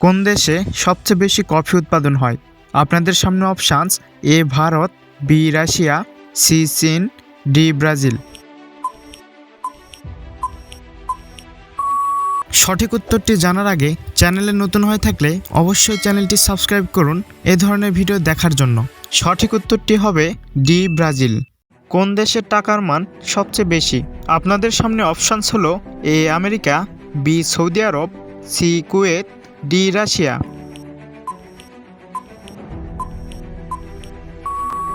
কোন দেশে সবচেয়ে বেশি কফি উৎপাদন হয়? আপনাদের সামনে অপশানস: এ ভারত, বি রাশিয়া, সি চীন, ডি ব্রাজিল। সঠিক উত্তরটি জানার আগে চ্যানেলে নতুন হয়ে থাকলে অবশ্যই চ্যানেলটি সাবস্ক্রাইব করুন এ ধরনের ভিডিও দেখার জন্য। সঠিক উত্তরটি হবে ডি ব্রাজিল। কোন দেশের টাকার মান সবচেয়ে বেশি? আপনাদের সামনে অপশানস হলো: A America, B Saudi Arab, C Kuwait, D Russia.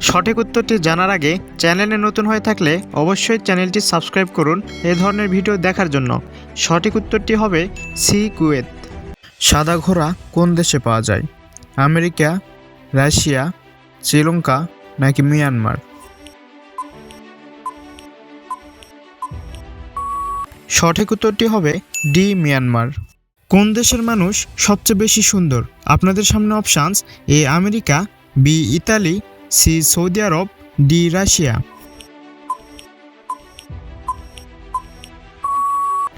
সঠিক উত্তরটি জানার আগে চ্যানেলে নতুন হয়ে থাকলে অবশ্যই চ্যানেলটি সাবস্ক্রাইব করুন এ ধরনের ভিডিও দেখার জন্য। সঠিক উত্তরটি হবে সি কুয়েত। সাদা ঘোড়া কোন দেশে পাওয়া যায়? আমেরিকা, রাশিয়া, শ্রীলঙ্কা নাকি মিয়ানমার? সঠিক উত্তরটি হবে ডি মিয়ানমার। কোন দেশের মানুষ সবচেয়ে বেশি সুন্দর? আপনাদের সামনে options: A America, B Italy, C Saudi Arab, D Russia.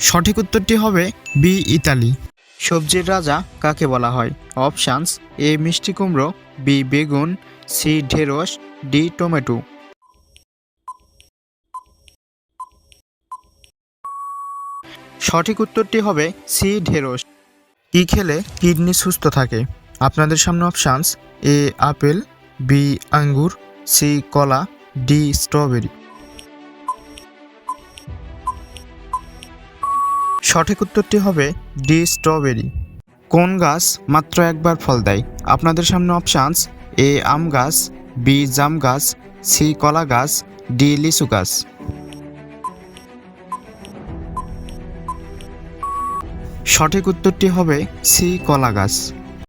সঠিক উত্তরটি হবে বি ইতালি। সবজির রাজা কাকে বলা হয়? অপশানস: এ মিষ্টি কুমড়ো, বি বেগুন, সি ঢেঁড়স, ডি টমেটো। সঠিক উত্তরটি হবে সি ঢেঁড়স। কি খেলে কিডনি সুস্থ থাকে? আপনাদের সামনে অপশানস: এ আপেল, বি আঙ্গুর, সি কলা, ডি স্ট্রবেরি। সঠিক উত্তরটি হবে ডি স্ট্রবেরি। কোন গাছ মাত্র একবার ফল দেয়? আপনাদের সামনে অপশানস: এ আম গাছ, বি জাম গাছ, সি কলা গাছ, ডি লিচু গাছ। সঠিক উত্তরটি হবে সি কলা গাছ।